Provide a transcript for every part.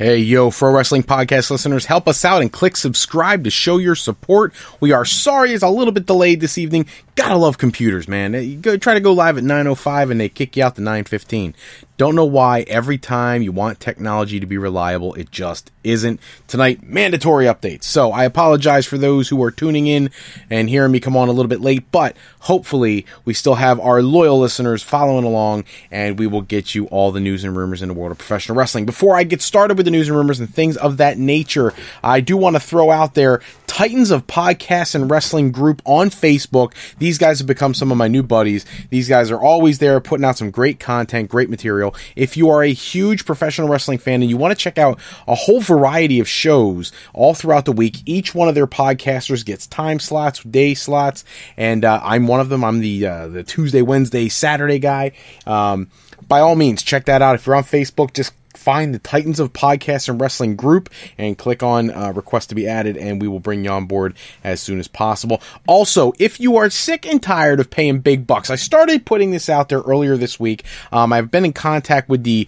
Hey, yo, Pro Wrestling Podcast listeners, help us out and click subscribe to show your support. We are sorry it's a little bit delayed this evening. Gotta love computers, man. You try to go live at 9:05 and they kick you out to 9:15. Don't know why every time you want technology to be reliable, it just isn't. Tonight, mandatory updates. So I apologize for those who are tuning in and hearing me come on a little bit late, but hopefully we still have our loyal listeners following along and we will get you all the news and rumors in the world of professional wrestling. Before I get started with the news and rumors and things of that nature, I do want to throw out there Titans of Podcasts and Wrestling group on Facebook. These guys have become some of my new buddies. These guys are always there putting out some great content, great material. If you are a huge professional wrestling fan and you want to check out a whole variety of shows all throughout the week, each one of their podcasters gets time slots, day slots, and I'm one of them. I'm the Tuesday, Wednesday, Saturday guy. By all means, check that out. If you're on Facebook, just find the Titans of Podcasts and Wrestling group and click on request to be added, and we will bring you on board as soon as possible. Also, if you are sick and tired of paying big bucks, I started putting this out there earlier this week. I've been in contact with the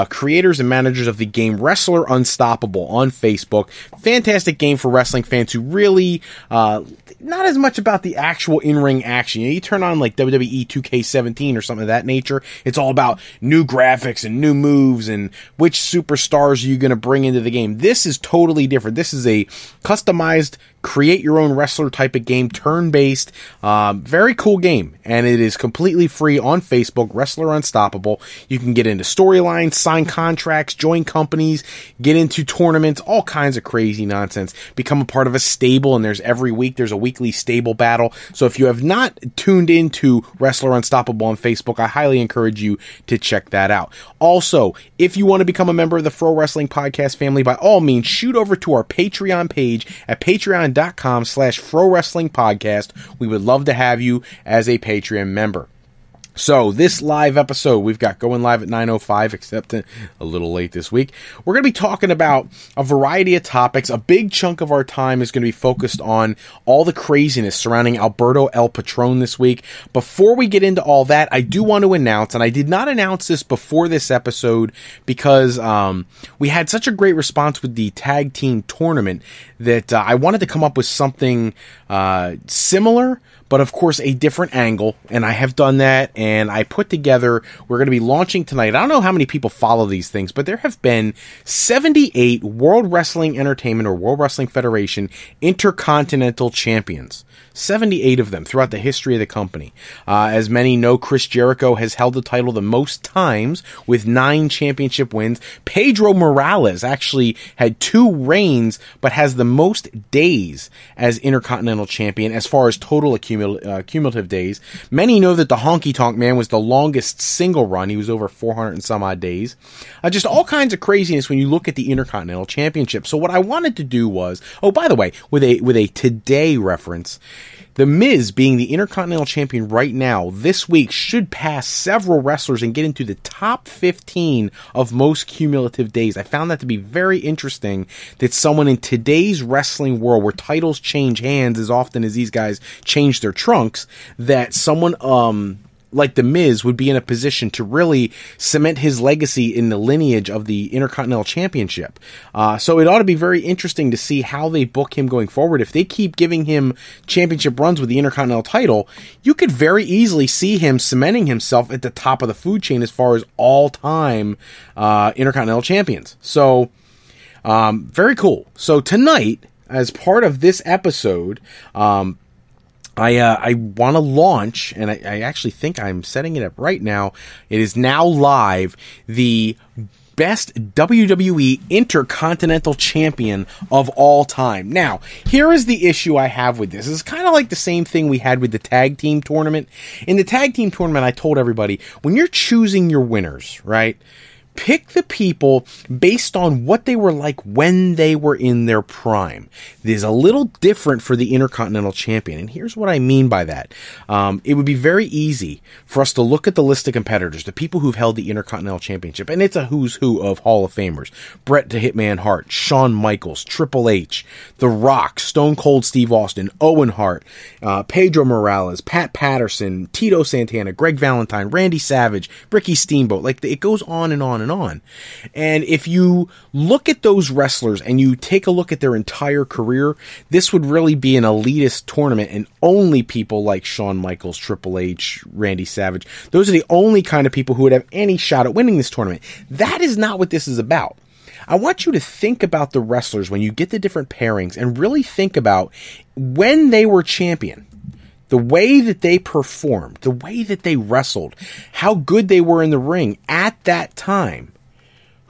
creators and managers of the game Wrestler Unstoppable on Facebook. Fantastic game for wrestling fans who really not as much about the actual in-ring action. You turn on like WWE 2K17 or something of that nature. It's all about new graphics and new moves and which superstars are you going to bring into the game. This is totally different. This is a customized, create your own wrestler type of game, turn-based, very cool game, and it is completely free on Facebook, Wrestler Unstoppable. You can get into storylines, sign contracts, join companies, get into tournaments, all kinds of crazy nonsense, become a part of a stable, and every week there's a weekly stable battle. So if you have not tuned into Wrestler Unstoppable on Facebook, I highly encourage you to check that out. Also, if you want to become a member of the Pro Wrestling Podcast family, by all means, shoot over to our Patreon page at patreon.com/Pro Wrestling Podcast. We would love to have you as a Patreon member. So, this live episode, we've got going live at 9:05, except a little late this week. We're going to be talking about a variety of topics. A big chunk of our time is going to be focused on all the craziness surrounding Alberto El Patron this week. Before we get into all that, I do want to announce, and I did not announce this before this episode because we had such a great response with the tag team tournament that I wanted to come up with something similar, but of course a different angle, and I have done that, and I put together, we're going to be launching tonight. I don't know how many people follow these things, but there have been 78 World Wrestling Entertainment or World Wrestling Federation Intercontinental Champions. 78 of them throughout the history of the company. As many know, Chris Jericho has held the title the most times with 9 championship wins. Pedro Morales actually had 2 reigns, but has the most days as Intercontinental Champion as far as total cumulative days. Many know that the Honky Tonk Man was the longest single run. He was over 400 and some odd days. Just all kinds of craziness when you look at the Intercontinental Championship. So what I wanted to do was, oh, by the way, with a today reference, The Miz, being the Intercontinental Champion right now, this week should pass several wrestlers and get into the top 15 of most cumulative days. I found that to be very interesting, that someone in today's wrestling world, where titles change hands as often as these guys change their trunks, that someone like The Miz would be in a position to really cement his legacy in the lineage of the Intercontinental Championship. So it ought to be very interesting to see how they book him going forward. If they keep giving him championship runs with the Intercontinental title, you could very easily see him cementing himself at the top of the food chain as far as all-time Intercontinental champions. So, very cool. So tonight, as part of this episode, I want to launch, and I actually think I'm setting it up right now. It is now live, the best WWE Intercontinental Champion of all time. Now, here is the issue I have with this. It's kind of like the same thing we had with the tag team tournament. In the tag team tournament, I told everybody, when you're choosing your winners, right, pick the people based on what they were like when they were in their prime. It is a little different for the Intercontinental Champion, and here's what I mean by that. It would be very easy for us to look at the list of competitors, the people who've held the Intercontinental Championship, and it's a who's who of Hall of Famers. Bret the Hitman Hart, Shawn Michaels, Triple H, The Rock, Stone Cold Steve Austin, Owen Hart, Pedro Morales, Pat Patterson, Tito Santana, Greg Valentine, Randy Savage, Ricky Steamboat. Like, it goes on and on and and on. And if you look at those wrestlers and you take a look at their entire career, this would really be an elitist tournament, and only people like Shawn Michaels, Triple H, Randy Savage, those are the only kind of people who would have any shot at winning this tournament. That is not what this is about. I want you to think about the wrestlers when you get the different pairings and really think about when they were champion, the way that they performed, the way that they wrestled, how good they were in the ring at that time.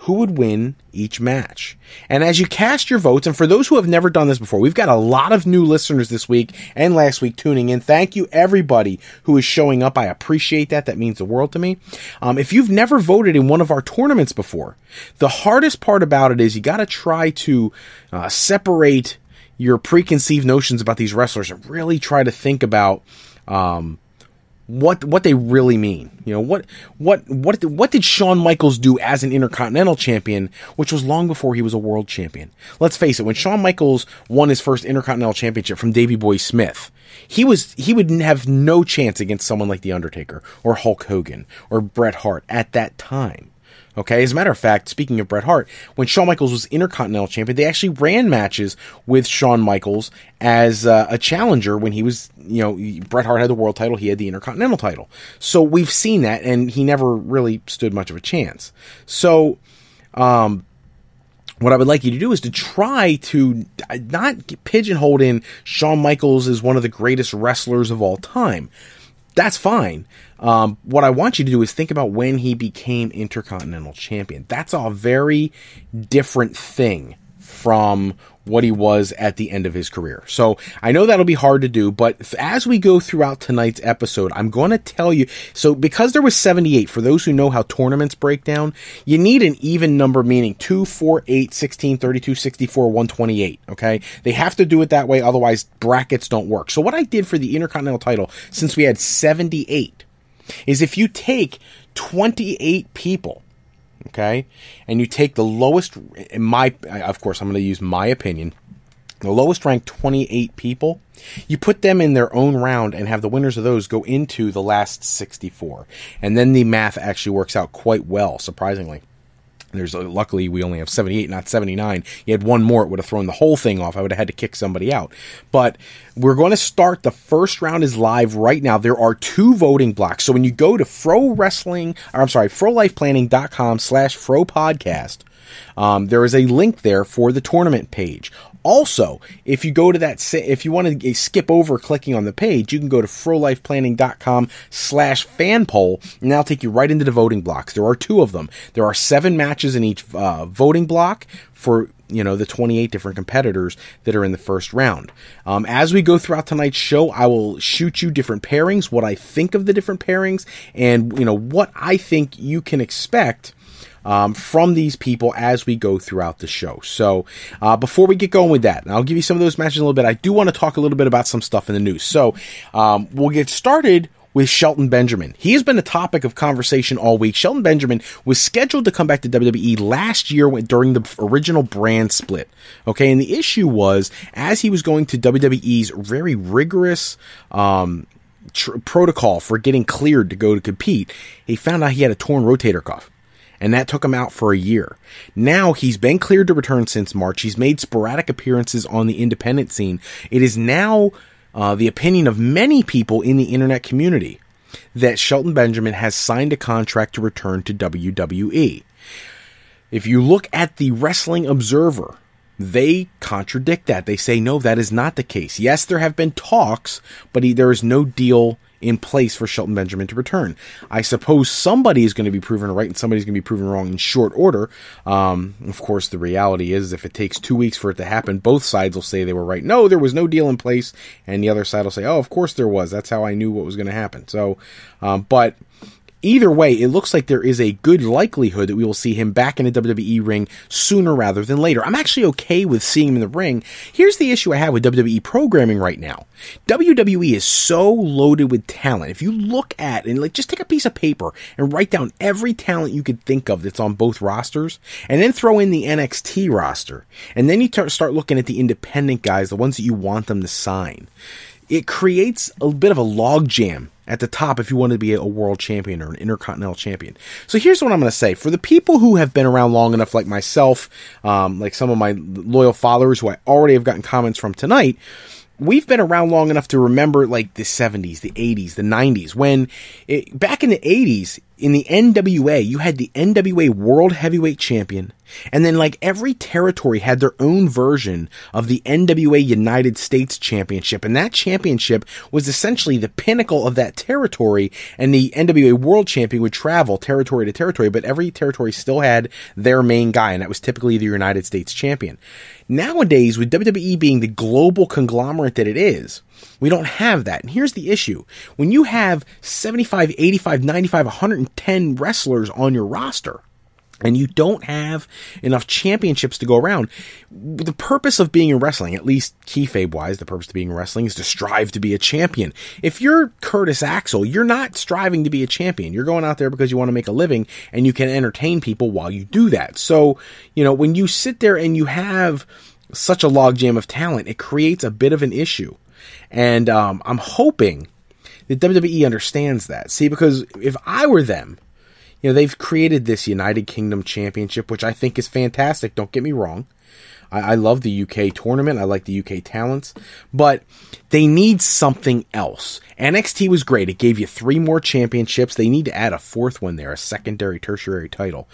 Who would win each match? And as you cast your votes, and for those who have never done this before, we've got a lot of new listeners this week and last week tuning in. Thank you, everybody who is showing up. I appreciate that. That means the world to me. If you've never voted in one of our tournaments before, the hardest part about it is you got to try to separate your preconceived notions about these wrestlers and really try to think about what they really mean. You know, what did Shawn Michaels do as an Intercontinental Champion, which was long before he was a World Champion? Let's face it, when Shawn Michaels won his first Intercontinental Championship from Davey Boy Smith, he would have no chance against someone like The Undertaker or Hulk Hogan or Bret Hart at that time. Okay, as a matter of fact, speaking of Bret Hart, when Shawn Michaels was Intercontinental Champion, they actually ran matches with Shawn Michaels as a challenger when he was, Bret Hart had the world title, he had the Intercontinental title. So we've seen that, and he never really stood much of a chance. So, what I would like you to do is to try to not pigeonhole in Shawn Michaels as one of the greatest wrestlers of all time. That's fine. What I want you to do is think about when he became Intercontinental Champion. That's a very different thing from what he was at the end of his career. So I know that'll be hard to do, but as we go throughout tonight's episode, I'm going to tell you, so because there was 78, for those who know how tournaments break down, you need an even number, meaning 2, 4, 8, 16, 32, 64, 128, okay? They have to do it that way, otherwise brackets don't work. So what I did for the Intercontinental title, since we had 78, is if you take 28 people, okay, and you take the lowest, of course, I'm going to use my opinion, the lowest ranked 28 people, you put them in their own round and have the winners of those go into the last 64. And then the math actually works out quite well, surprisingly. Luckily, we only have 78, not 79. You had one more, it would have thrown the whole thing off. I would have had to kick somebody out. But we're going to start. The first round is live right now. There are 2 voting blocks. So when you go to frolifeplanning.com/fropodcast, there is a link there for the tournament page. Also, if you go to if you want to skip over clicking on the page, you can go to frolifeplanning.com/fanpoll, and that'll take you right into the voting blocks. There are 2 of them. There are 7 matches in each voting block for, the 28 different competitors that are in the first round. As we go throughout tonight's show, I will shoot you different pairings, what I think of the different pairings, and, what I think you can expect from these people as we go throughout the show. So, before we get going with that, and I'll give you some of those matches in a little bit, I do want to talk a little bit about some stuff in the news. So, we'll get started with Shelton Benjamin. He has been a topic of conversation all week. Shelton Benjamin was scheduled to come back to WWE last year during the original brand split. Okay, and the issue was, as he was going to WWE's very rigorous protocol for getting cleared to go to compete, he found out he had a torn rotator cuff. And that took him out for a year. Now he's been cleared to return since March. He's made sporadic appearances on the independent scene. It is now the opinion of many people in the internet community that Shelton Benjamin has signed a contract to return to WWE. If you look at the Wrestling Observer, they contradict that. They say, no, that is not the case. Yes, there have been talks, but there is no deal in place for Shelton Benjamin to return. I suppose somebody is going to be proven right and somebody's going to be proven wrong in short order. Of course, the reality is if it takes 2 weeks for it to happen, both sides will say they were right. No, there was no deal in place. And the other side will say, oh, of course there was. That's how I knew what was going to happen. So, but either way, it looks like there is a good likelihood that we will see him back in a WWE ring sooner rather than later. I'm actually okay with seeing him in the ring. Here's the issue I have with WWE programming right now. WWE is so loaded with talent. If you look at, and just take a piece of paper and write down every talent you could think of that's on both rosters, and then throw in the NXT roster, and then you start looking at the independent guys, the ones that you want them to sign. it creates a bit of a logjam at the top if you want to be a world champion or an intercontinental champion. So here's what I'm going to say. For the people who have been around long enough, like myself, like some of my loyal followers who I already have gotten comments from tonight, we've been around long enough to remember like the 70s, the 80s, the 90s, when back in the 80s, in the NWA, you had the NWA World Heavyweight Champion, and then like every territory had their own version of the NWA United States Championship, and that championship was essentially the pinnacle of that territory, and the NWA World Champion would travel territory to territory, but every territory still had their main guy, and that was typically the United States Champion. Nowadays, with WWE being the global conglomerate that it is, we don't have that. And here's the issue. When you have 75, 85, 95, 110 wrestlers on your roster, and you don't have enough championships to go around, the purpose of being in wrestling, at least kayfabe-wise, the purpose of being in wrestling is to strive to be a champion. If you're Curtis Axel, you're not striving to be a champion. You're going out there because you want to make a living, and you can entertain people while you do that. So, when you sit there and you have such a logjam of talent, it creates a bit of an issue. And I'm hoping that WWE understands that. See, because if I were them, they've created this United Kingdom Championship, which I think is fantastic. Don't get me wrong. I love the UK tournament. I like the UK talents. But they need something else. NXT was great. It gave you 3 more championships. They need to add a 4th one there, a secondary, tertiary title.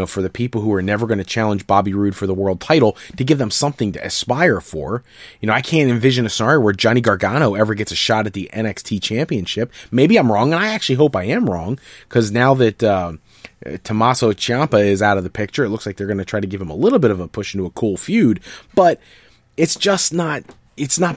For the people who are never going to challenge Bobby Roode for the world title, to give them something to aspire for. I can't envision a scenario where Johnny Gargano ever gets a shot at the NXT championship. Maybe I'm wrong, and I actually hope I am wrong, because now that Tommaso Ciampa is out of the picture, it looks like they're going to try to give him a little bit of a push into a cool feud, but it's just not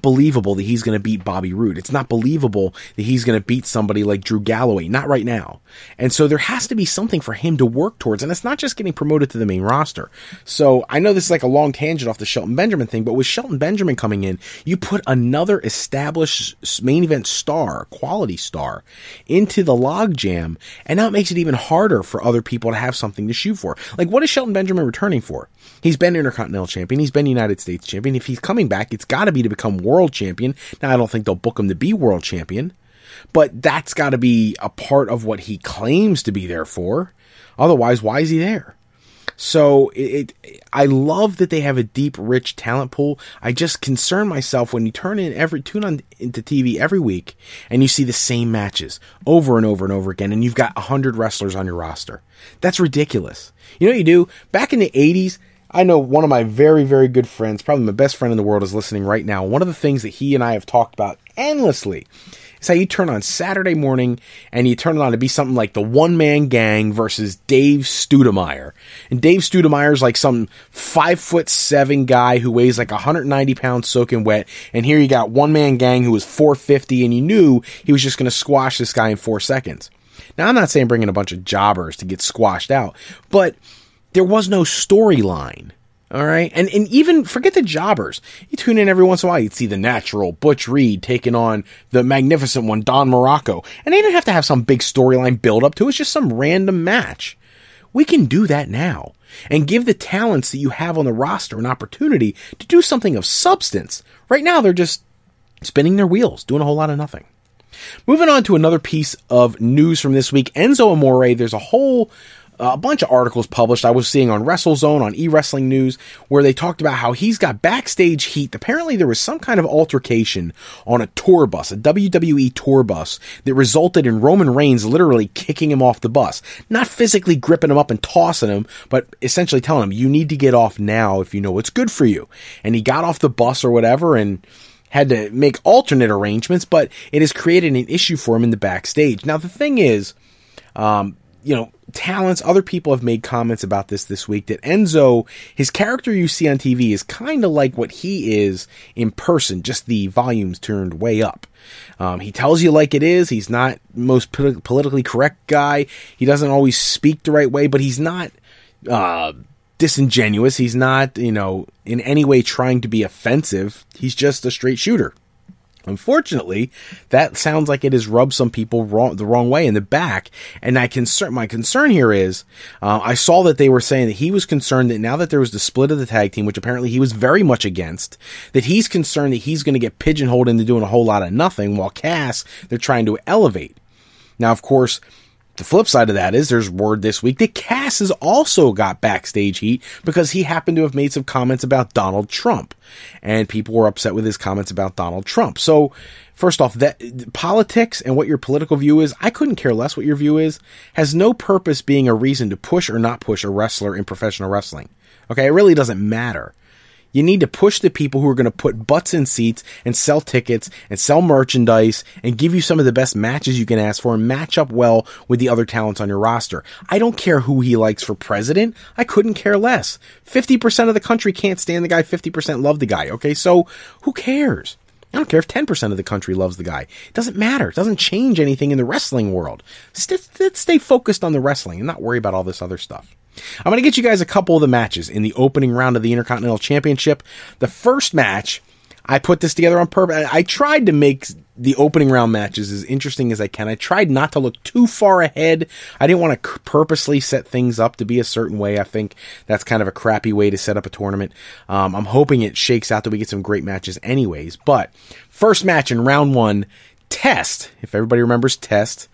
believable that he's going to beat Bobby Roode. It's not believable that he's going to beat somebody like Drew Galloway. Not right now. And so there has to be something for him to work towards. And it's not just getting promoted to the main roster. So I know this is like a long tangent off the Shelton Benjamin thing, but with Shelton Benjamin coming in, you put another established main event star, quality star, into the logjam, and now it makes it even harder for other people to have something to shoot for. Like, what is Shelton Benjamin returning for? He's been Intercontinental Champion. He's been United States Champion. If he's coming back, it's got to be to become World Champion. Now, I don't think they'll book him to be World Champion, but that's got to be a part of what he claims to be there for. Otherwise, why is he there? So I love that they have a deep, rich talent pool. I just concern myself when you tune on into TV every week and you see the same matches over and over and over again, and you've got 100 wrestlers on your roster. That's ridiculous. You know what you do? Back in the 80s, I know one of my very, very good friends, probably my best friend in the world, is listening right now. One of the things that he and I have talked about endlessly is how you turn on Saturday morning and you turn it on to be something like the One-Man Gang versus Dave Studemeyer. And Dave Studemeyer's like some 5'7" guy who weighs like 190 pounds soaking wet. And here you got One-Man Gang who was 450, and you knew he was just going to squash this guy in 4 seconds. Now, I'm not saying bring in a bunch of jobbers to get squashed out, but there was no storyline, all right? And even, forget the jobbers. You tune in every once in a while, you'd see the Natural, Butch Reed, taking on the magnificent one, Don Morocco. And they didn't have to have some big storyline build up to it. It's just some random match. We can do that now and give the talents that you have on the roster an opportunity to do something of substance. Right now, they're just spinning their wheels, doing a whole lot of nothing. Moving on to another piece of news from this week, Enzo Amore, there's a bunch of articles published I was seeing on WrestleZone, on eWrestling News, where they talked about how he's got backstage heat. Apparently there was some kind of altercation on a tour bus, a WWE tour bus, that resulted in Roman Reigns literally kicking him off the bus. Not physically gripping him up and tossing him, but essentially telling him, you need to get off now if you know what's good for you. And he got off the bus or whatever and had to make alternate arrangements, but it has created an issue for him in the backstage. Now the thing is, talents, other people have made comments about this week, that Enzo, his character you see on TV is kind of like what he is in person, just the volume's turned way up. He tells you like it is. He's not most politically correct guy. He doesn't always speak the right way, but he's not disingenuous. He's not, in any way trying to be offensive. He's just a straight shooter. Unfortunately, that sounds like it has rubbed some people the wrong way in the back. And my concern here is, I saw that they were saying that he was concerned that now that there was the split of the tag team, which apparently he was very much against, that he's concerned that he's going to get pigeonholed into doing a whole lot of nothing, while Cass, they're trying to elevate. Now, of course, the flip side of that is there's word this week that Cass has also got backstage heat because he happened to have made some comments about Donald Trump, and people were upset with his comments about Donald Trump. So first off, that politics and what your political view is, I couldn't care less what your view is, has no purpose being a reason to push or not push a wrestler in professional wrestling. Okay, it really doesn't matter. You need to push the people who are going to put butts in seats and sell tickets and sell merchandise and give you some of the best matches you can ask for and match up well with the other talents on your roster. I don't care who he likes for president. I couldn't care less. 50% of the country can't stand the guy. 50% love the guy. Okay, so who cares? I don't care if 10% of the country loves the guy. It doesn't matter. It doesn't change anything in the wrestling world. Let's stay focused on the wrestling and not worry about all this other stuff. I'm going to get you guys a couple of the matches in the opening round of the Intercontinental Championship. The first match, I put this together on purpose. I tried to make the opening round matches as interesting as I can. I tried not to look too far ahead. I didn't want to purposely set things up to be a certain way. I think that's kind of a crappy way to set up a tournament. I'm hoping it shakes out that we get some great matches anyways. But first match in round one, Test. If everybody remembers Test,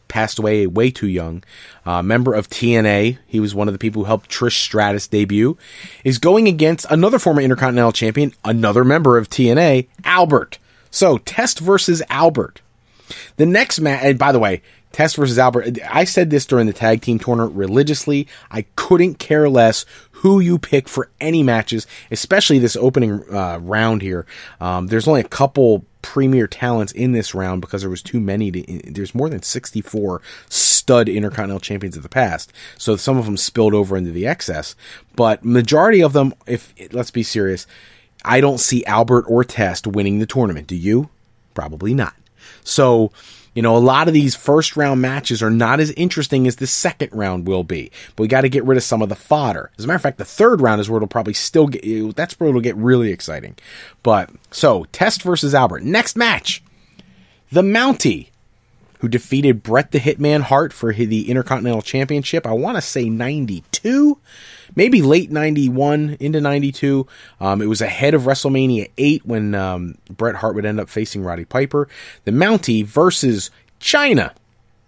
passed away way too young, member of TNA. He was one of the people who helped Trish Stratus debut, is going against another former Intercontinental Champion, another member of TNA, Albert. So, Test versus Albert. The next match, and by the way, Test versus Albert, I said this during the tag team tournament religiously. I couldn't care less who you pick for any matches, especially this opening round here. There's only a couple premier talents in this round because there was too many. There's more than 64 stud Intercontinental Champions of the past, so some of them spilled over into the excess. But majority of them, let's be serious, I don't see Albert or Test winning the tournament. Do you? Probably not. So, a lot of these first round matches are not as interesting as the second round will be, but we got to get rid of some of the fodder. As a matter of fact, the third round is where it'll probably still get, that's where it'll get really exciting. But, so, Test versus Albert. Next match, the Mountie, who defeated Bret the Hitman Hart for the Intercontinental Championship. I want to say 92, maybe late 91 into 92. It was ahead of WrestleMania 8 when Bret Hart would end up facing Roddy Piper. The Mountie versus Chyna.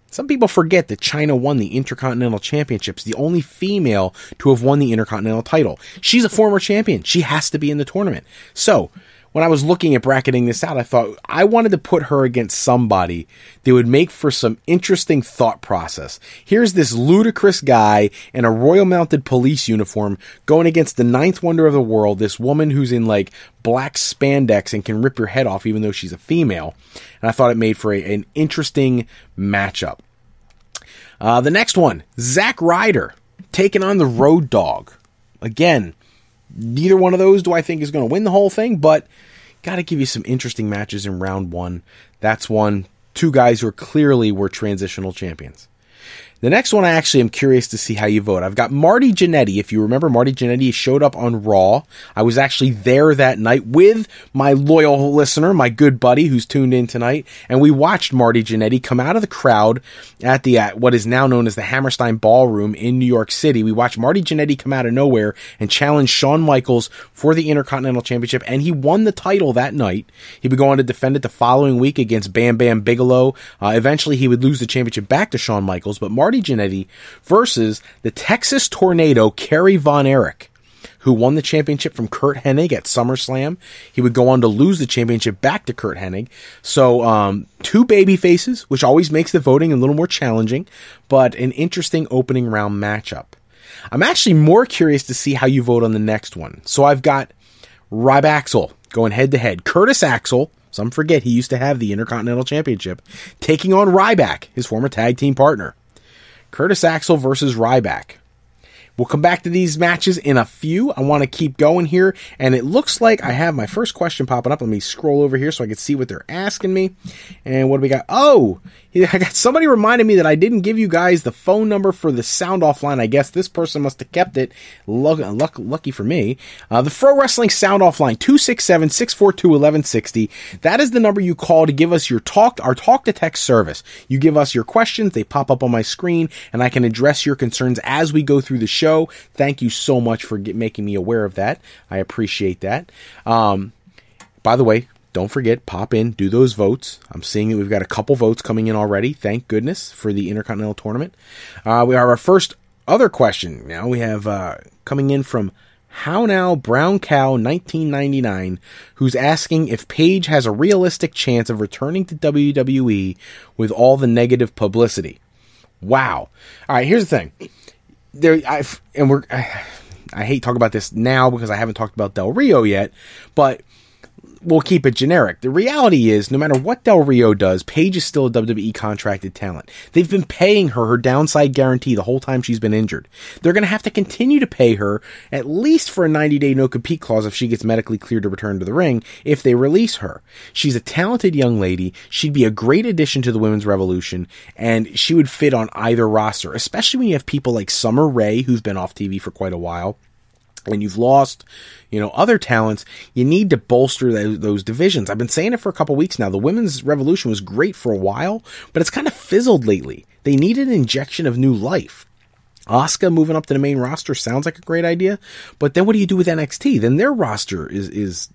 Some people forget that Chyna won the Intercontinental Championships, the only female to have won the Intercontinental title. She's a former champion. She has to be in the tournament. So, when I was looking at bracketing this out, I thought I wanted to put her against somebody that would make for some interesting thought process. Here's this ludicrous guy in a Royal Mounted Police uniform going against the ninth wonder of the world, this woman who's in like black spandex and can rip your head off even though she's a female. And I thought it made for an interesting matchup. The next one, Zack Ryder taking on the Road Dogg. Again, neither one of those do I think is going to win the whole thing, but got to give you some interesting matches in round one. That's two guys who clearly were transitional champions. The next one I actually am curious to see how you vote. I've got Marty Jannetty. If you remember, Marty Jannetty showed up on Raw. I was actually there that night with my loyal listener, my good buddy who's tuned in tonight, and we watched Marty Jannetty come out of the crowd at what is now known as the Hammerstein Ballroom in New York City. We watched Marty Jannetty come out of nowhere and challenge Shawn Michaels for the Intercontinental Championship, and he won the title that night. He would go on to defend it the following week against Bam Bam Bigelow. Eventually, he would lose the championship back to Shawn Michaels, but Marty Jannetty versus the Texas Tornado, Kerry Von Erich, who won the championship from Kurt Hennig at SummerSlam. He would go on to lose the championship back to Kurt Hennig. So, two baby faces, which always makes the voting a little more challenging, but an interesting opening round matchup. I'm actually more curious to see how you vote on the next one. So I've got Rob Axel going head to head. Curtis Axel, some forget he used to have the Intercontinental Championship, taking on Ryback, his former tag team partner. Curtis Axel versus Ryback. We'll come back to these matches in a few. I want to keep going here, and it looks like I have my first question popping up. Let me scroll over here so I can see what they're asking me. And what do we got? Oh, I got somebody reminded me that I didn't give you guys the phone number for the sound off line. I guess this person must have kept it. Lucky for me. The Pro Wrestling sound off line, 267-642-1160. That is the number you call to give us our talk to text service. You give us your questions. They pop up on my screen and I can address your concerns as we go through the show. Thank you so much for making me aware of that. I appreciate that. By the way, don't forget, pop in, do those votes. I'm seeing that we've got a couple votes coming in already. Thank goodness for the Intercontinental Tournament. We have our first other question. Now we have coming in from How Now Brown Cow 1999, who's asking if Paige has a realistic chance of returning to WWE with all the negative publicity. Wow. All right, here's the thing. I hate talking about this now because I haven't talked about Del Rio yet, but we'll keep it generic. The reality is, no matter what Del Rio does, Paige is still a WWE contracted talent. They've been paying her downside guarantee the whole time she's been injured. They're going to have to continue to pay her at least for a 90-day no-compete clause if she gets medically cleared to return to the ring if they release her. She's a talented young lady. She'd be a great addition to the Women's Revolution, and she would fit on either roster, especially when you have people like Summer Rae, who's been off TV for quite a while. And you've lost, other talents. You need to bolster those divisions. I've been saying it for a couple weeks now. The Women's Revolution was great for a while, but it's kind of fizzled lately. They need an injection of new life. Asuka moving up to the main roster sounds like a great idea, but then what do you do with NXT? Then their roster is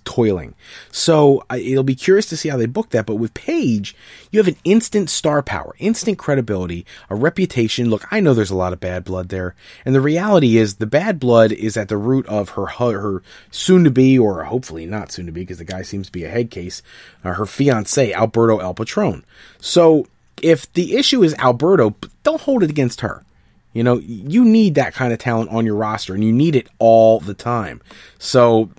toiling. So it'll be curious to see how they book that. But with Paige, you have an instant star power, instant credibility, a reputation. Look, I know there's a lot of bad blood there. And the reality is the bad blood is at the root of her soon to be, or hopefully not soon to be, because the guy seems to be a head case, her fiance, Alberto El Patron. So if the issue is Alberto, don't hold it against her. You need that kind of talent on your roster, and you need it all the time. So,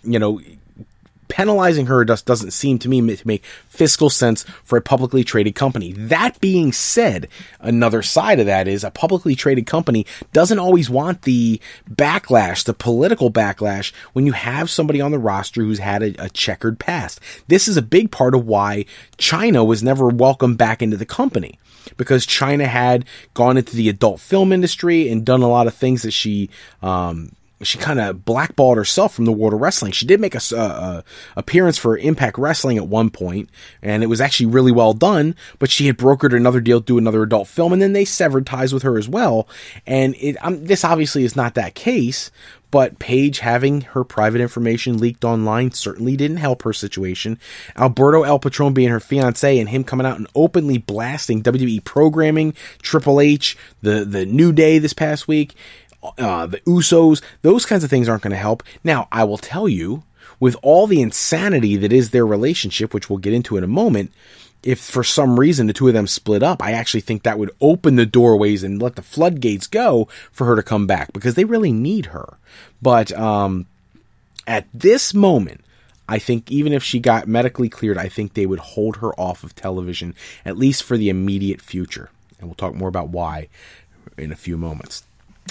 penalizing her doesn't seem to me to make fiscal sense for a publicly traded company. That being said, another side of that is a publicly traded company doesn't always want the backlash, the political backlash, when you have somebody on the roster who's had a checkered past. This is a big part of why China was never welcomed back into the company, because China had gone into the adult film industry and done a lot of things that she kind of blackballed herself from the world of wrestling. She did make a appearance for Impact Wrestling at one point, and it was actually really well done, but she had brokered another deal to do another adult film, and then they severed ties with her as well. And this obviously is not that case, but Paige having her private information leaked online certainly didn't help her situation. Alberto El Patron being her fiance and him coming out and openly blasting WWE programming, Triple H, the New Day this past week, the Usos, those kinds of things aren't going to help. Now, I will tell you, with all the insanity that is their relationship, which we'll get into in a moment, if for some reason the two of them split up, I actually think that would open the doorways and let the floodgates go for her to come back, because they really need her. But at this moment, I think even if she got medically cleared, I think they would hold her off of television, at least for the immediate future. And we'll talk more about why in a few moments.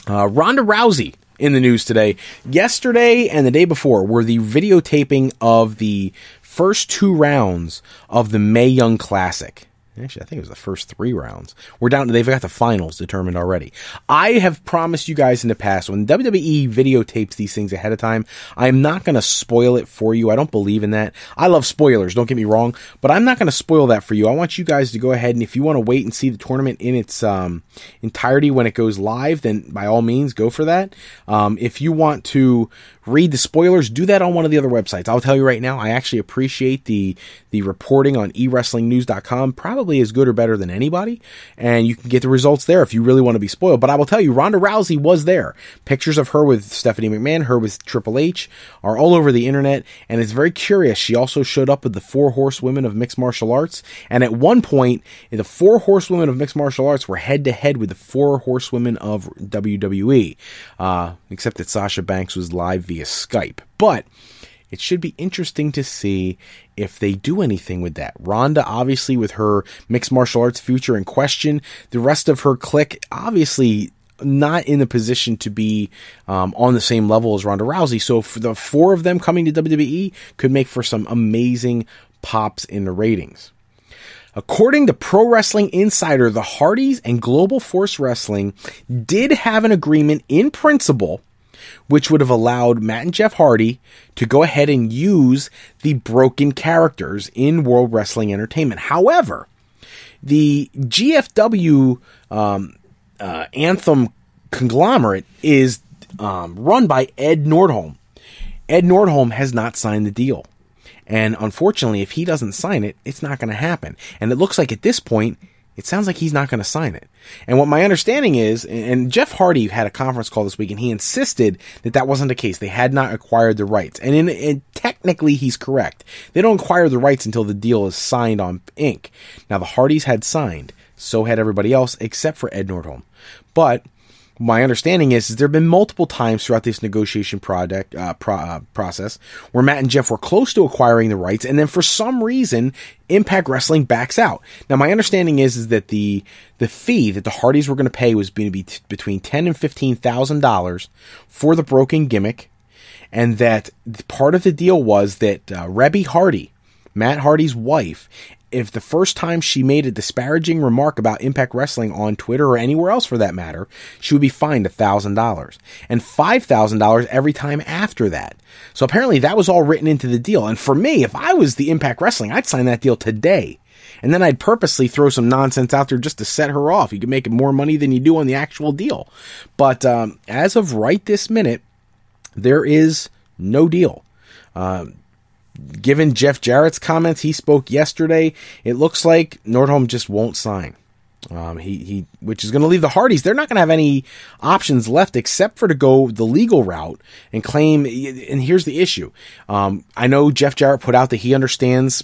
Ronda Rousey in the news today. Yesterday and the day before were the videotaping of the first 2 rounds of the Mae Young Classic. Actually, I think it was the first 3 rounds. They've got the finals determined already. I have promised you guys in the past, when WWE videotapes these things ahead of time, I'm not going to spoil it for you. I don't believe in that. I love spoilers, don't get me wrong, but I'm not going to spoil that for you. I want you guys to go ahead, and if you want to wait and see the tournament in its entirety when it goes live, then by all means, go for that. If you want to read the spoilers, do that on one of the other websites. I'll tell you right now, I actually appreciate the reporting on eWrestlingNews.com, probably as good or better than anybody, and you can get the results there if you really want to be spoiled. But I will tell you, Ronda Rousey was there. Pictures of her with Stephanie McMahon, her with Triple H, are all over the internet, and it's very curious. She also showed up with the 4 horsewomen of mixed martial arts, and at one point, the 4 horsewomen of mixed martial arts were head-to-head with the 4 horsewomen of WWE, except that Sasha Banks was live via Skype. But it should be interesting to see if they do anything with that. Ronda, obviously, with her mixed martial arts future in question. The rest of her clique, obviously, not in the position to be on the same level as Ronda Rousey. So for the 4 of them coming to WWE could make for some amazing pops in the ratings. According to Pro Wrestling Insider, the Hardys and Global Force Wrestling did have an agreement in principle which would have allowed Matt and Jeff Hardy to go ahead and use the broken characters in World Wrestling Entertainment. However, the GFW Anthem conglomerate is run by Ed Nordholm. Ed Nordholm has not signed the deal. And unfortunately, if he doesn't sign it, it's not going to happen. And it looks like at this point, it sounds like he's not going to sign it. And what my understanding is, and Jeff Hardy had a conference call this week, and he insisted that that wasn't the case. They had not acquired the rights. And technically, he's correct. They don't acquire the rights until the deal is signed on ink. Now, the Hardys had signed. So had everybody else, except for Ed Nordholm. But my understanding is there have been multiple times throughout this negotiation process where Matt and Jeff were close to acquiring the rights, and then for some reason, Impact Wrestling backs out. Now, my understanding is that the fee that the Hardys were going to pay was going to be between $10,000 and $15,000 for the broken gimmick, and that part of the deal was that Rebby Hardy, Matt Hardy's wife, if the first time she made a disparaging remark about Impact Wrestling on Twitter or anywhere else for that matter, she would be fined $1,000 and $5,000 every time after that. So apparently that was all written into the deal. And for me, if I was the Impact Wrestling, I'd sign that deal today. And then I'd purposely throw some nonsense out there just to set her off. You can make more money than you do on the actual deal. But as of right this minute, there is no deal. Given Jeff Jarrett's comments, he spoke yesterday, it looks like Nordholm just won't sign. Which is going to leave the Hardys. They're not going to have any options left except for to go the legal route and claim. And here's the issue. I know Jeff Jarrett put out that he understands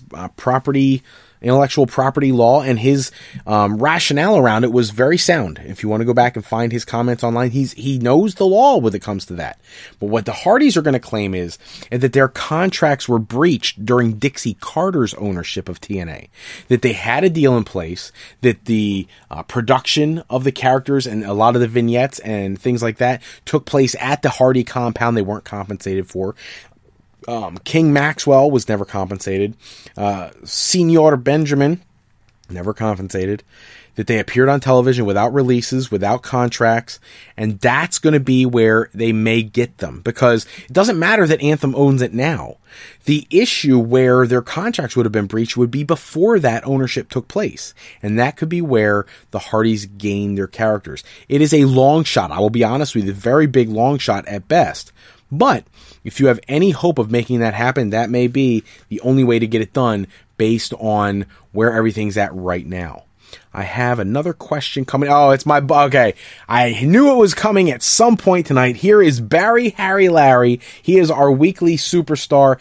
intellectual property law, and his rationale around it was very sound. If you want to go back and find his comments online, he knows the law when it comes to that. But what the Hardys are going to claim is that their contracts were breached during Dixie Carter's ownership of TNA, that they had a deal in place, that the production of the characters and a lot of the vignettes and things like that took place at the Hardy compound they weren't compensated for. King Maxwell was never compensated. Senor Benjamin, never compensated. That they appeared on television without releases, without contracts, and that's going to be where they may get them, because it doesn't matter that Anthem owns it now. The issue where their contracts would have been breached would be before that ownership took place, and that could be where the Hardys gain their characters. It is a long shot. I will be honest with you, a very big long shot at best. But if you have any hope of making that happen, that may be the only way to get it done based on where everyth's at right now. I have another question coming. Oh, it's my... Okay. I knew it was coming at some point tonight. Here is Barry Harry Larry. He is our weekly superstar.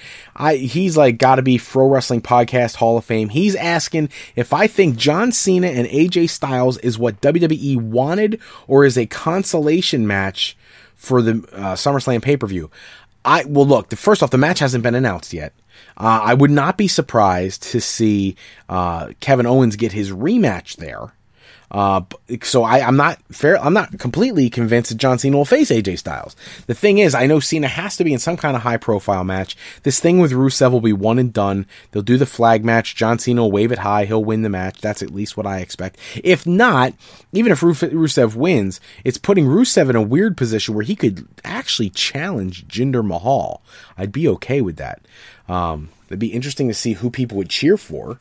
He's like got to be Pro Wrestling Podcast Hall of Fame. He's asking if I think John Cena and AJ Styles is what WWE wanted or is a consolation match for the SummerSlam pay-per-view. Well, look, first off, the match hasn't been announced yet. I would not be surprised to see Kevin Owens get his rematch there. So I'm not completely convinced that John Cena will face AJ Styles. The thing is, I know Cena has to be in some kind of high profile match. This thing with Rusev will be one and done. They'll do the flag match. John Cena will wave it high. He'll win the match. That's at least what I expect. If not, even if Rusev wins, it's putting Rusev in a weird position where he could actually challenge Jinder Mahal. I'd be okay with that. It'd be interesting to see who people would cheer for.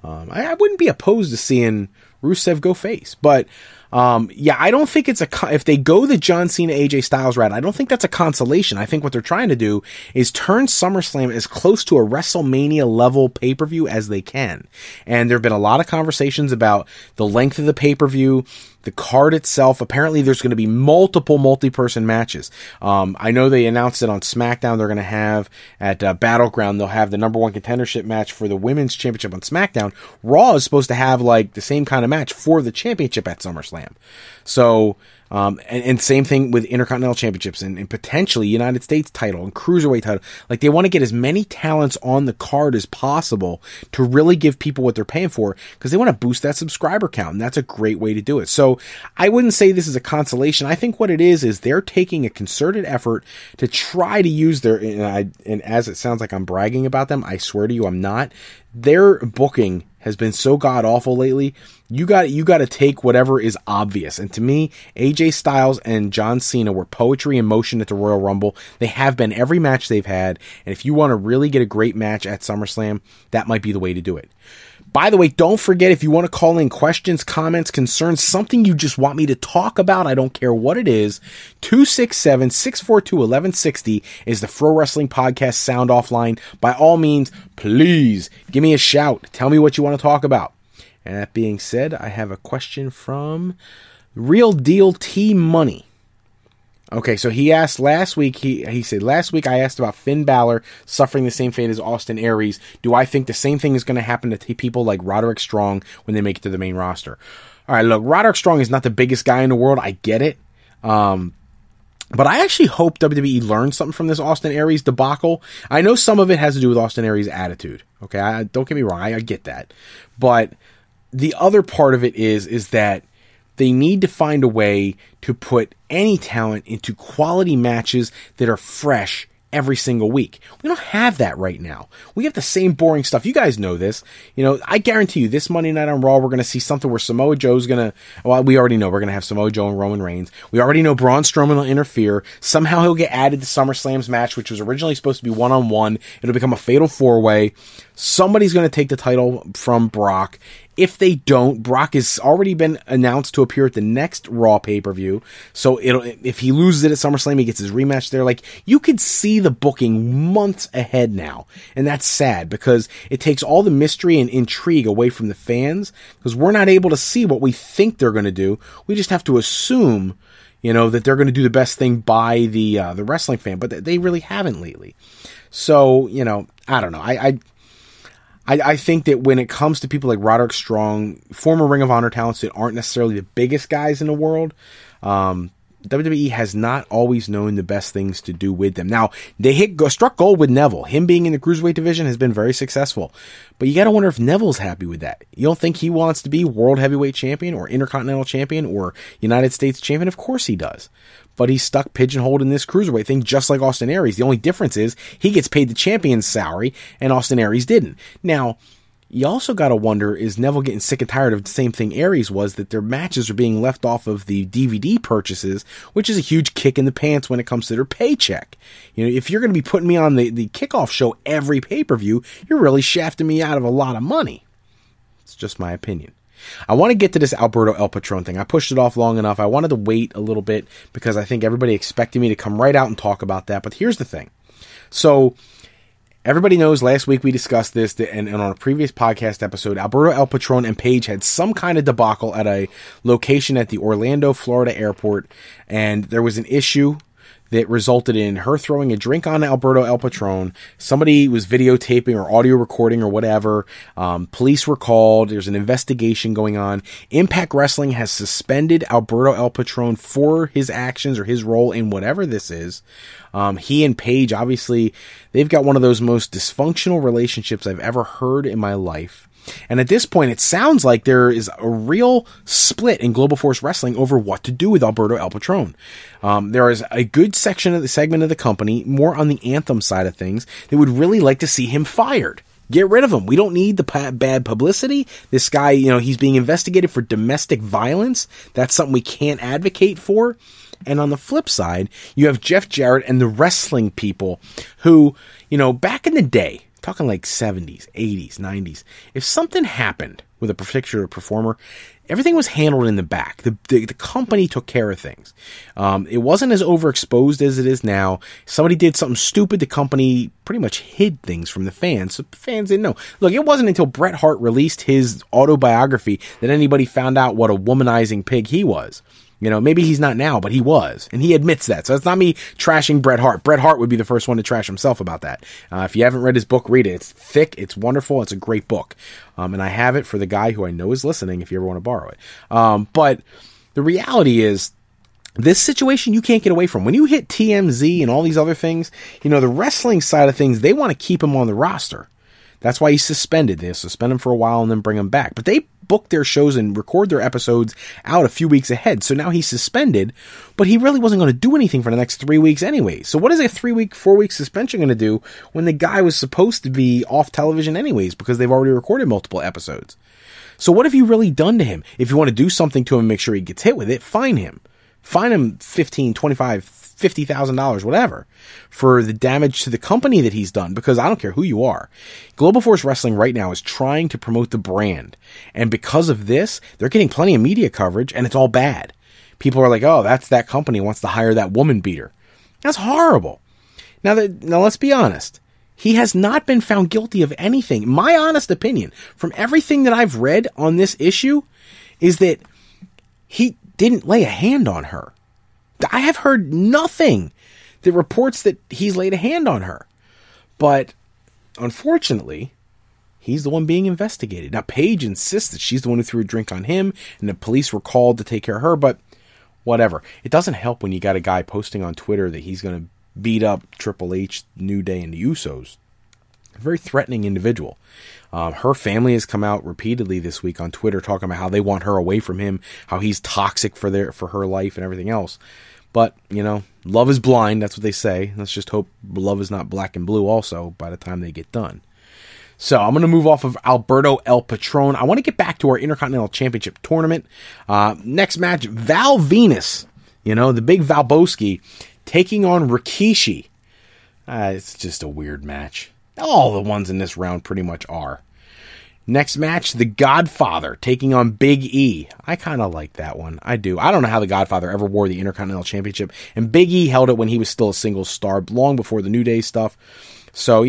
I wouldn't be opposed to seeing Rusev go face, but I don't think it's if they go the John Cena AJ Styles route, I don't think that's a consolation. I think what they're trying to do is turn SummerSlam as close to a WrestleMania level pay-per-view as they can. And there have been a lot of conversations about the length of the pay-per-view, the card itself. Apparently there's going to be multiple multi-person matches. I know they announced it on SmackDown. They're going to have at Battleground, they'll have the number one contendership match for the women's championship on SmackDown. Raw is supposed to have like the same kind of match for the championship at SummerSlam. So, and same thing with Intercontinental Championships and potentially United States title and Cruiserweight title. Like they want to get as many talents on the card as possible to really give people what they're paying for, because they want to boost that subscriber count, and that's a great way to do it. So I wouldn't say this is a consolation. I think what it is they're taking a concerted effort to try to use and as it sounds like I'm bragging about them, I swear to you I'm not. Their booking has been so god-awful lately. You got to take whatever is obvious. And to me, AJ Styles and John Cena were poetry in motion at the Royal Rumble. They have been every match they've had. And if you want to really get a great match at SummerSlam, that might be the way to do it. By the way, don't forget, if you want to call in questions, comments, concerns, something you just want me to talk about, I don't care what it is, 267-642-1160 is the Pro Wrestling Podcast sound off line. By all means, please give me a shout. Tell me what you want to talk about. And that being said, I have a question from Real Deal T Money. Okay, so he asked last week, he said, last week I asked about Finn Balor suffering the same fate as Austin Aries. Do I think the same thing is going to happen to people like Roderick Strong when they make it to the main roster? All right, look, Roderick Strong is not the biggest guy in the world. I get it. But I actually hope WWE learns something from this Austin Aries debacle. I know some of it has to do with Austin Aries' attitude. Okay, don't get me wrong, I get that. But the other part of it is that they need to find a way to put any talent into quality matches that are fresh every single week. We don't have that right now. We have the same boring stuff. You guys know this. You know, I guarantee you this Monday night on Raw, we're going to see something where Samoa Joe's going to, well, we already know we're going to have Samoa Joe and Roman Reigns. We already know Braun Strowman will interfere. Somehow he'll get added to SummerSlam's match, which was originally supposed to be one-on-one. It'll become a fatal four-way. Somebody's going to take the title from Brock. If they don't, Brock has already been announced to appear at the next Raw pay-per-view. So if he loses it at SummerSlam, he gets his rematch there. Like, you could see the booking months ahead now. And that's sad because it takes all the mystery and intrigue away from the fans because we're not able to see what we think they're going to do. We just have to assume, you know, that they're going to do the best thing by the wrestling fan, but they really haven't lately. So, you know, I don't know. I think that when it comes to people like Roderick Strong, former Ring of Honor talents that aren't necessarily the biggest guys in the world, WWE has not always known the best things to do with them. Now, they struck gold with Neville. Him being in the Cruiserweight division has been very successful. But you got to wonder if Neville's happy with that. You don't think he wants to be World Heavyweight Champion or Intercontinental Champion or United States Champion? Of course he does. But he's stuck pigeonholed in this Cruiserweight thing just like Austin Aries. The only difference is he gets paid the champion's salary and Austin Aries didn't. Now, you also got to wonder, is Neville getting sick and tired of the same thing Aries was, that their matches are being left off of the DVD purchases, which is a huge kick in the pants when it comes to their paycheck. You know, if you're going to be putting me on the kickoff show every pay-per-view, you're really shafting me out of a lot of money. It's just my opinion. I want to get to this Alberto El Patron thing. I pushed it off long enough. I wanted to wait a little bit because I think everybody expected me to come right out and talk about that. But here's the thing. So everybody knows last week we discussed this, and on a previous podcast episode, Alberto El Patron and Paige had some kind of debacle at a location at the Orlando, Florida airport, and there was an issue that resulted in her throwing a drink on Alberto El Patron. Somebody was videotaping or audio recording or whatever. Police were called. There's an investigation going on. Impact Wrestling has suspended Alberto El Patron for his actions or his role in whatever this is. He and Paige, obviously, they've got one of those most dysfunctional relationships I've ever heard in my life. And at this point, it sounds like there is a real split in Global Force Wrestling over what to do with Alberto El Patron. There is a good segment of the company, more on the Anthem side of things, that would really like to see him fired. Get rid of him. We don't need the bad publicity. This guy, you know, he's being investigated for domestic violence. That's something we can't advocate for. And on the flip side, you have Jeff Jarrett and the wrestling people who, you know, back in the day, talking like 70s, 80s, 90s, if something happened with a particular performer, everything was handled in the back. The company took care of things. It wasn't as overexposed as it is now. Somebody did something stupid, the company pretty much hid things from the fans, so the fans didn't know. Look, it wasn't until Bret Hart released his autobiography that anybody found out what a womanizing pig he was. You know, maybe he's not now, but he was. And he admits that. So it's not me trashing Bret Hart. Bret Hart would be the first one to trash himself about that. If you haven't read his book, read it. It's thick. It's wonderful. It's a great book. And I have it for the guy who I know is listening if you ever want to borrow it. But the reality is, this situation you can't get away from. When you hit TMZ and all these other things, you know, the wrestling side of things, they want to keep him on the roster. That's why he's suspended. They'll suspend him for a while and then bring him back. But they book their shows and record their episodes out a few weeks ahead. So now he's suspended, but he really wasn't going to do anything for the next 3 weeks anyway. So what is a 3-week, 4-week suspension going to do when the guy was supposed to be off television anyways because they've already recorded multiple episodes? So what have you really done to him? If you want to do something to him and make sure he gets hit with it, fine him. Fine him $15,000, $25,000, $50,000, whatever, for the damage to the company that he's done, because I don't care who you are. Global Force Wrestling right now is trying to promote the brand, and because of this, they're getting plenty of media coverage, and it's all bad. People are like, oh, that's that company wants to hire that woman beater. That's horrible. Now let's be honest. He has not been found guilty of anything. My honest opinion, from everything that I've read on this issue, is that he didn't lay a hand on her. I have heard nothing that reports that he's laid a hand on her. But unfortunately, he's the one being investigated. Now, Paige insists that she's the one who threw a drink on him, and the police were called to take care of her, but whatever. It doesn't help when you got a guy posting on Twitter that he's going to beat up Triple H, New Day, and the Usos. A very threatening individual. Her family has come out repeatedly this week on Twitter talking about how they want her away from him, how he's toxic for her life and everything else. But, love is blind. That's what they say. Let's just hope love is not black and blue also by the time they get done. So I'm going to move off of Alberto El Patron. I want to get back to our Intercontinental Championship tournament. Next match, Val Venus, the big Valboski, taking on Rikishi. It's just a weird match. All the ones in this round pretty much are. Next match, The Godfather taking on Big E. I kind of like that one. I do. I don't know how The Godfather ever wore the Intercontinental Championship. And Big E held it when he was still a single star, long before the New Day stuff. So,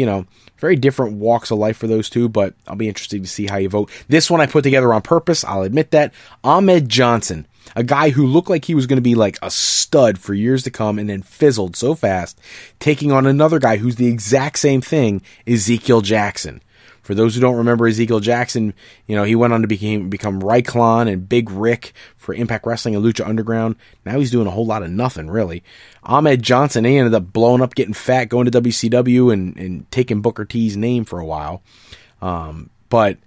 very different walks of life for those two, but I'll be interested to see how you vote. This one I put together on purpose. I'll admit that. Ahmed Johnson, a guy who looked like he was going to be like a stud for years to come and then fizzled so fast, taking on another guy who's the exact same thing, Ezekiel Jackson. For those who don't remember Ezekiel Jackson, he went on to become Ryklon and Big Rick for Impact Wrestling and Lucha Underground. Now he's doing a whole lot of nothing, really. Ahmed Johnson, he ended up blowing up, getting fat, going to WCW and taking Booker T's name for a while. But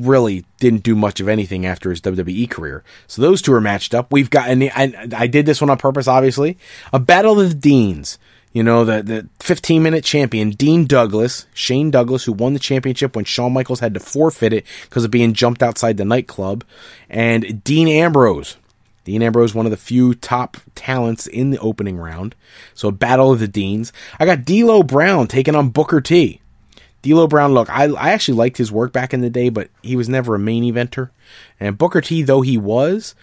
really didn't do much of anything after his WWE career. So those two are matched up. We've got, and I did this one on purpose, obviously, a battle of the Deans. The 15-minute champion, Dean Douglas, Shane Douglas, who won the championship when Shawn Michaels had to forfeit it because of being jumped outside the nightclub, and Dean Ambrose. Dean Ambrose, one of the few top talents in the opening round. So a battle of the Deans. I got D'Lo Brown taking on Booker T. D'Lo Brown, look, I actually liked his work back in the day, but he was never a main eventer. And Booker T, though he was,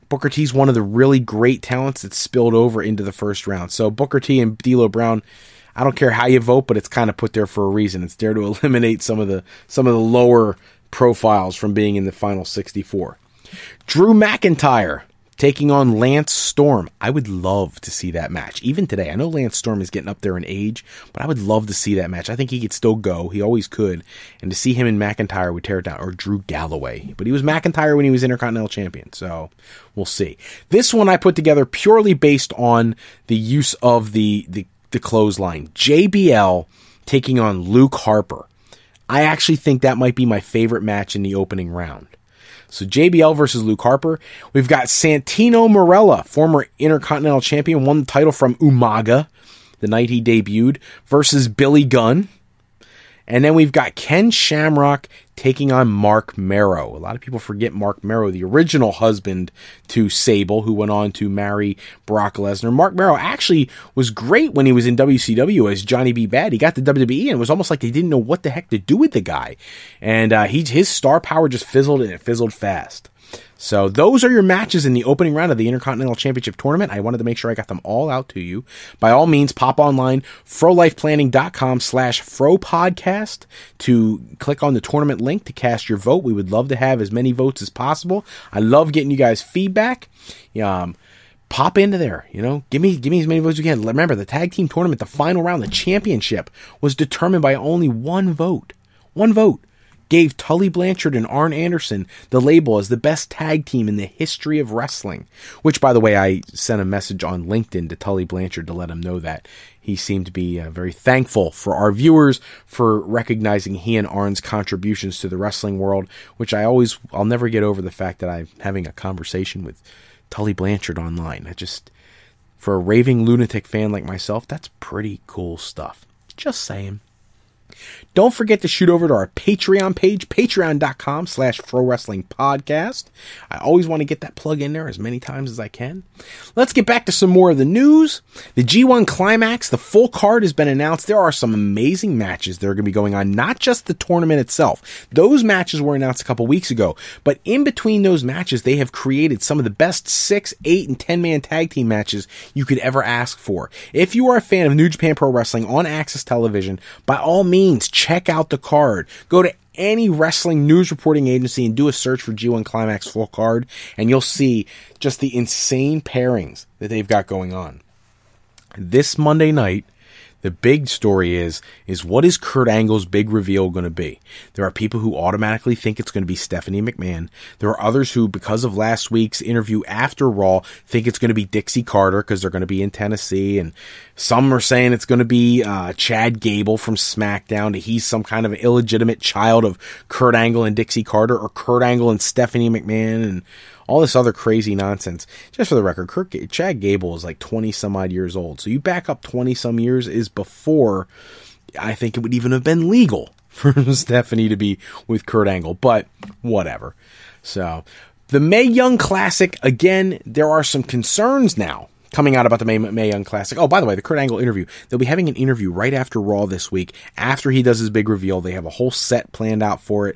Booker T's one of the really great talents that spilled over into the first round. So Booker T and D'Lo Brown, I don't care how you vote, but it's kind of put there for a reason. It's there to eliminate some of the lower profiles from being in the final 64. Drew McIntyre taking on Lance Storm. I would love to see that match. Even today, I know Lance Storm is getting up there in age, but I would love to see that match. I think he could still go. He always could. And to see him and McIntyre would tear it down. Or Drew Galloway. But he was McIntyre when he was Intercontinental Champion. So we'll see. This one I put together purely based on the use of the clothesline. JBL taking on Luke Harper. I actually think that might be my favorite match in the opening round. So JBL versus Luke Harper. We've got Santino Marella, former Intercontinental Champion, won the title from Umaga the night he debuted, versus Billy Gunn. And then we've got Ken Shamrock taking on Mark Marrow. A lot of people forget Mark Marrow, the original husband to Sable, who went on to marry Brock Lesnar. Mark Marrow actually was great when he was in WCW as Johnny B. Bad. He got to WWE and it was almost like they didn't know what the heck to do with the guy. And his star power just fizzled, and it fizzled fast. So those are your matches in the opening round of the Intercontinental Championship Tournament. I wanted to make sure I got them all out to you. By all means, pop online, frolifeplanning.com/fropodcast to click on the tournament link to cast your vote. We would love to have as many votes as possible. I love getting you guys feedback. Pop into there, give me as many votes as you can. Remember, the tag team tournament, the final round, the championship was determined by only one vote. One vote. gave Tully Blanchard and Arn Anderson the label as the best tag team in the history of wrestling. Which, by the way, I sent a message on LinkedIn to Tully Blanchard to let him know that. He seemed to be very thankful for our viewers for recognizing he and Arn's contributions to the wrestling world, which I'll never get over the fact that I'm having a conversation with Tully Blanchard online. For a raving lunatic fan like myself, that's pretty cool stuff. Just saying. Don't forget to shoot over to our Patreon page, patreon.com/ProWrestlingPodcast. I always want to get that plug in there as many times as I can. Let's get back to some more of the news. The G1 Climax, the full card has been announced. There are some amazing matches that are going to be going on, not just the tournament itself. Those matches were announced a couple weeks ago, but in between those matches, they have created some of the best 6, 8, and 10-man tag team matches you could ever ask for. If you are a fan of New Japan Pro Wrestling on Access Television, by all means, check out the card. Go to any wrestling news reporting agency and do a search for G1 Climax full card, and you'll see just the insane pairings that they've got going on. This Monday night, the big story is what is Kurt Angle's big reveal going to be? There are people who automatically think it's going to be Stephanie McMahon. There are others who, because of last week's interview after Raw, think it's going to be Dixie Carter because they're going to be in Tennessee. And some are saying it's going to be Chad Gable from SmackDown. He's some kind of illegitimate child of Kurt Angle and Dixie Carter, or Kurt Angle and Stephanie McMahon, and all this other crazy nonsense. Just for the record, Chad Gable is like 20-some-odd years old. So you back up 20-some years is before I think it would even have been legal for Stephanie to be with Kurt Angle. But whatever. So the Mae Young Classic, again, there are some concerns now coming out about the Mae Young Classic. Oh, by the way, the Kurt Angle interview. They'll be having an interview right after Raw this week, after he does his big reveal. They have a whole set planned out for it.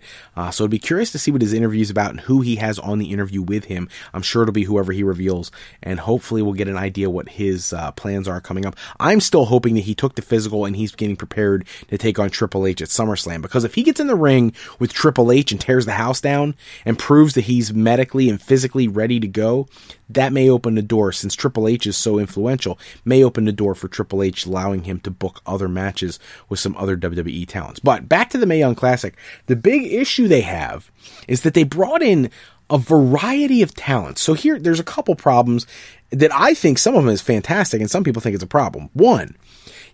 So I'd be curious to see what his interview is about and who he has on the interview with him. I'm sure it'll be whoever he reveals, and hopefully we'll get an idea what his plans are coming up. I'm still hoping that he took the physical and he's getting prepared to take on Triple H at SummerSlam, because if he gets in the ring with Triple H and tears the house down and proves that he's medically and physically ready to go, that may open the door, since Triple H is so influential, may open the door for Triple H, allowing him to book other matches with some other WWE talents. But back to the Mae Young Classic, the big issue they have is that they brought in a variety of talents. So here, there's a couple problems that I think some of them is fantastic, and some people think it's a problem. One,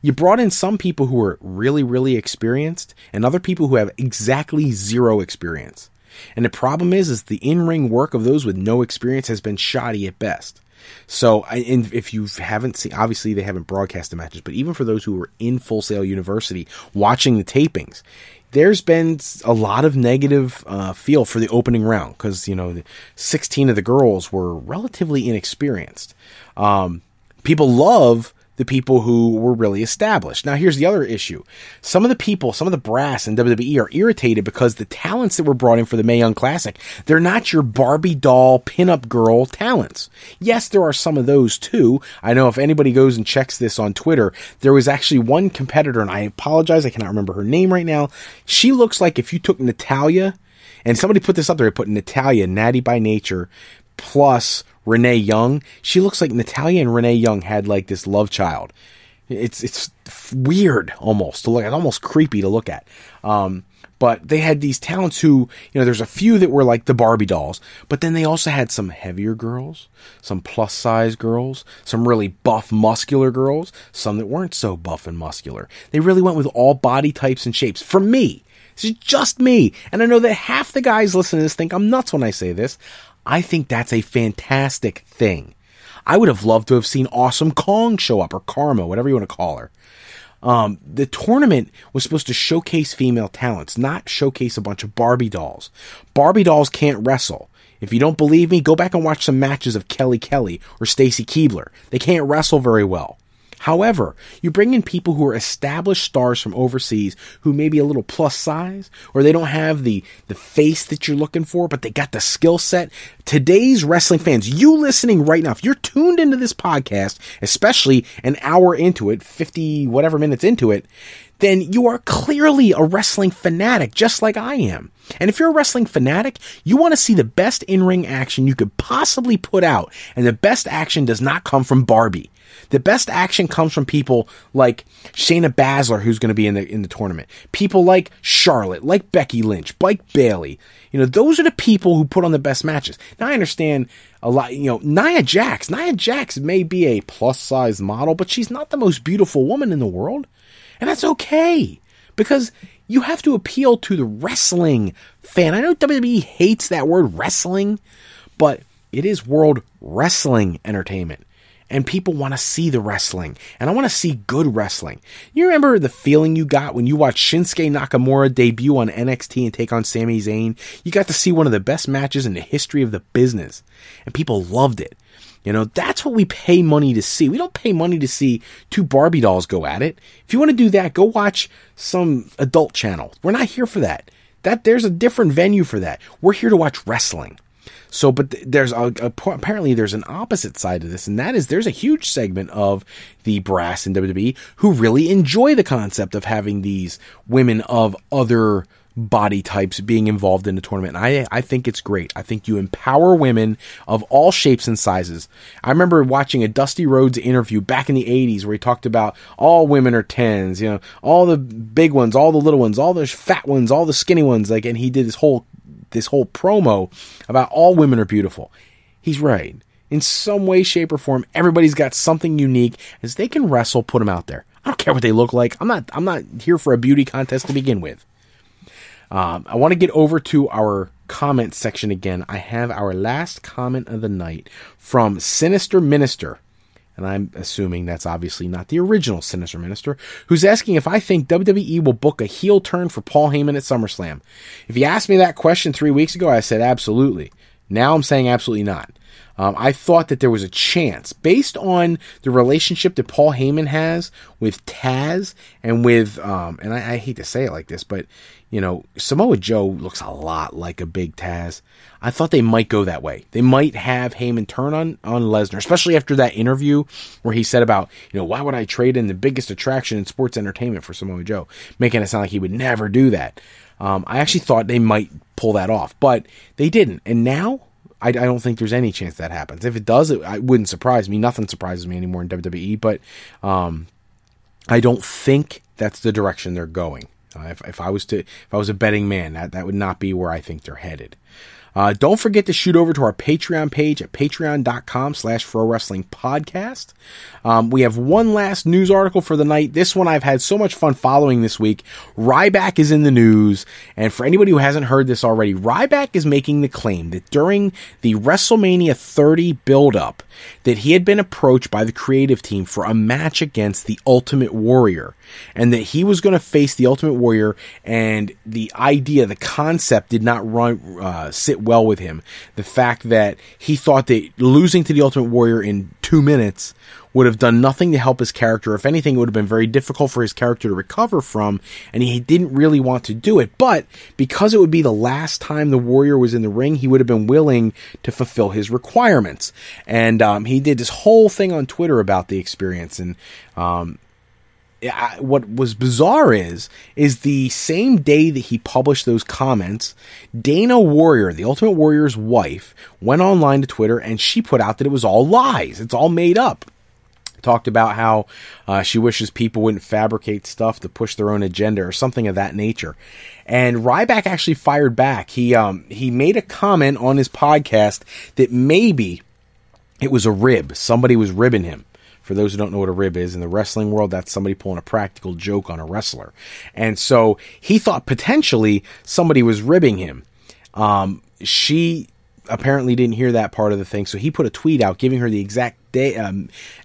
you brought in some people who are really, really experienced, and other people who have exactly zero experience. And the problem is the in-ring work of those with no experience has been shoddy at best. So, and if you haven't seen, obviously they haven't broadcast the matches, but even for those who were in Full Sail University watching the tapings, there's been a lot of negative feel for the opening round, because, 16 of the girls were relatively inexperienced. People love the people who were really established. Now, here's the other issue. Some of the brass in WWE are irritated because the talents that were brought in for the Mae Young Classic, they're not your Barbie doll pinup girl talents. Yes, there are some of those too. I know if anybody goes and checks this on Twitter, there was actually one competitor, and I apologize, I cannot remember her name right now. She looks like if you took Natalya, and somebody put this up there, put Natalya, Natty by Nature, plus Renee Young. She looks like Natalya and Renee Young had like this love child. It's weird almost to look at, almost creepy to look at. But they had these talents who, there's a few that were like the Barbie dolls, but then they also had some heavier girls, some plus size girls, some really buff muscular girls, some that weren't so buff and muscular. They really went with all body types and shapes. For me, this is just me, and I know that half the guys listening to this think I'm nuts when I say this. I think that's a fantastic thing. I would have loved to have seen Awesome Kong show up, or Karma, whatever you want to call her. The tournament was supposed to showcase female talents, not showcase a bunch of Barbie dolls. Barbie dolls can't wrestle. If you don't believe me, go back and watch some matches of Kelly Kelly or Stacy Keibler. They can't wrestle very well. However, you bring in people who are established stars from overseas who may be a little plus size, or they don't have the face that you're looking for, but they got the skill set. Today's wrestling fans, you listening right now, if you're tuned into this podcast, especially an hour into it, 50 whatever minutes into it, then you are clearly a wrestling fanatic, just like I am. And if you're a wrestling fanatic, you want to see the best in-ring action you could possibly put out, and the best action does not come from Barbie. The best action comes from people like Shayna Baszler, who's going to be in the tournament. People like Charlotte, like Becky Lynch, like Bayley. You know, those are the people who put on the best matches. Now, I understand a lot, you know, Nia Jax. Nia Jax may be a plus-size model, but she's not the most beautiful woman in the world. And that's okay, because you have to appeal to the wrestling fan. I know WWE hates that word wrestling, but it is World Wrestling Entertainment. And people want to see the wrestling. And I want to see good wrestling. You remember the feeling you got when you watched Shinsuke Nakamura debut on NXT and take on Sami Zayn? You got to see one of the best matches in the history of the business. And people loved it. You know, that's what we pay money to see. We don't pay money to see two Barbie dolls go at it. If you want to do that, go watch some adult channel. We're not here for that. There's a different venue for that. We're here to watch wrestling. So, but there's apparently there's an opposite side to this, and that is there's a huge segment of the brass in WWE who really enjoy the concept of having these women of other body types being involved in the tournament. And I think it's great. I think you empower women of all shapes and sizes. I remember watching a Dusty Rhodes interview back in the 80s where he talked about all women are 10s, you know, all the big ones, all the little ones, all the fat ones, all the skinny ones, like, and he did this whole promo about all women are beautiful. He's right. In some way, shape, or form, everybody's got something unique. As they can wrestle, put them out there. I don't care what they look like. I'm not here for a beauty contest to begin with. I want to get over to our comment section again. I have our last comment of the night from Sinister Minister. And I'm assuming that's obviously not the original Sinister Minister, who's asking if I think WWE will book a heel turn for Paul Heyman at SummerSlam. If you asked me that question 3 weeks ago, I said absolutely. Now I'm saying absolutely not. I thought that there was a chance, based on the relationship that Paul Heyman has with Taz and with, and I hate to say it like this, but, you know, Samoa Joe looks a lot like a big Taz. I thought they might go that way. They might have Heyman turn on Lesnar, especially after that interview where he said about, you know, why would I trade in the biggest attraction in sports entertainment for Samoa Joe, making it sound like he would never do that. I actually thought they might pull that off, but they didn't. And now, I don't think there's any chance that happens. If it does, it wouldn't surprise me. Nothing surprises me anymore in WWE, but I don't think that's the direction they're going. If I was a betting man, that would not be where I think they're headed. Don't forget to shoot over to our Patreon page at patreon.com/ProWrestlingPodcast. We have one last news article for the night. This one I've had so much fun following this week. Ryback is in the news. And for anybody who hasn't heard this already, Ryback is making the claim that during the WrestleMania 30 build-up, that he had been approached by the creative team for a match against the Ultimate Warrior. And that he was going to face the Ultimate Warrior, and the idea, the concept did not sit well with him. The fact that he thought that losing to the Ultimate Warrior in 2 minutes would have done nothing to help his character. If anything, it would have been very difficult for his character to recover from, and he didn't really want to do it. But because it would be the last time the Warrior was in the ring, he would have been willing to fulfill his requirements. And he did this whole thing on Twitter about the experience. And what was bizarre is the same day that he published those comments, Dana Warrior, the Ultimate Warrior's wife, went online to Twitter and she put out that it was all lies. It's all made up. Talked about how she wishes people wouldn't fabricate stuff to push their own agenda or something of that nature. And Ryback actually fired back. He made a comment on his podcast that maybe it was a rib. Somebody was ribbing him. For those who don't know what a rib is, in the wrestling world, that's somebody pulling a practical joke on a wrestler. And so he thought potentially somebody was ribbing him. She apparently didn't hear that part of the thing, so he put a tweet out giving her the exact day,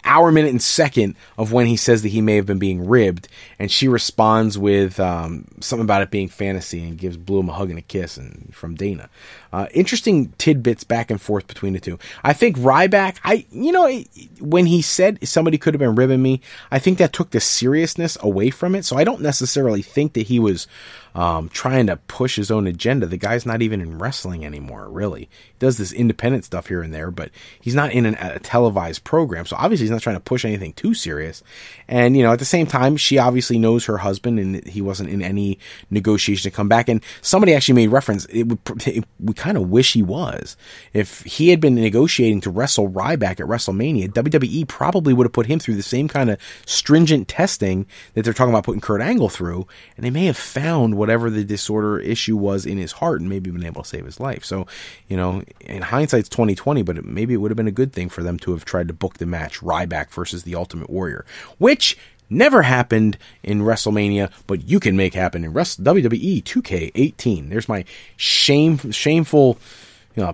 hour, minute, and second of when he says that he may have been being ribbed, and she responds with something about it being fantasy and gives Blue him a hug and a kiss and from Dana. Interesting tidbits back and forth between the two. I think Ryback, when he said somebody could have been ribbing me, I think that took the seriousness away from it, so I don't necessarily think that he was trying to push his own agenda. The guy's not even in wrestling anymore, really. He does this independent stuff here and there, but he's not in a televised program. So obviously he's not trying to push anything too serious. And, at the same time, she obviously knows her husband and he wasn't in any negotiation to come back. And somebody actually made reference, we kind of wish he was. If he had been negotiating to wrestle Ryback at WrestleMania, WWE probably would have put him through the same kind of stringent testing that they're talking about putting Kurt Angle through. And they may have found whatever the disorder issue was in his heart and maybe been able to save his life. So, in hindsight, it's 2020, but maybe it would have been a good thing for them to have tried to book the match Ryback versus the Ultimate Warrior, which never happened in WrestleMania, but you can make happen in WWE 2K18. There's my shameful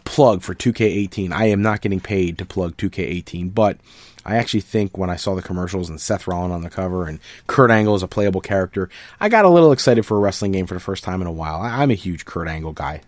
plug for 2K18. I am not getting paid to plug 2K18, but I actually think when I saw the commercials and Seth Rollins on the cover and Kurt Angle as a playable character, I got a little excited for a wrestling game for the first time in a while. I'm a huge Kurt Angle guy.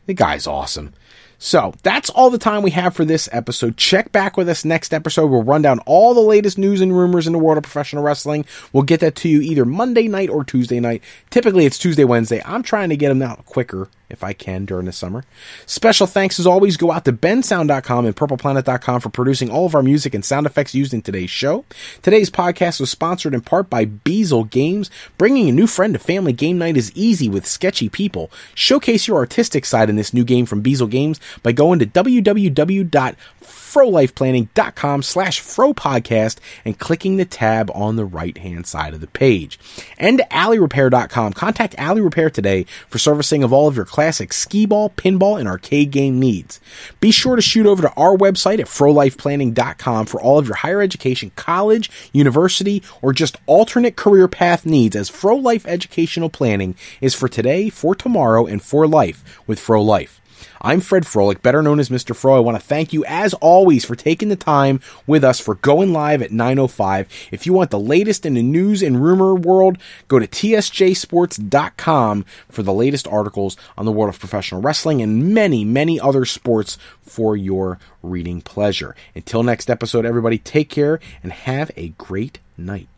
The guy's awesome. So that's all the time we have for this episode. Check back with us next episode. We'll run down all the latest news and rumors in the world of professional wrestling. We'll get that to you either Monday night or Tuesday night. Typically it's Tuesday, Wednesday. I'm trying to get them out quicker if I can during the summer. Special thanks as always go out to bensound.com and purpleplanet.com for producing all of our music and sound effects used in today's show. Today's podcast was sponsored in part by Beazle Games. Bringing a new friend to family game night is easy with sketchy people. Showcase your artistic side in this new game from Beazle Games by going to www.frolifeplanning.com/fropodcast and clicking the tab on the right-hand side of the page. And alleyrepair.com. Contact Alley Repair today for servicing of all of your classic skee-ball, pinball, and arcade game needs. Be sure to shoot over to our website at frolifeplanning.com for all of your higher education, college, university, or just alternate career path needs, as Fro Life Educational Planning is for today, for tomorrow, and for life with Fro Life. I'm Fred Froelich, better known as Mr. Fro. I want to thank you, as always, for taking the time with us for Going Live at 9:05. If you want the latest in the news and rumor world, go to tsjsports.com for the latest articles on the world of professional wrestling and many, many other sports for your reading pleasure. Until next episode, everybody, take care and have a great night.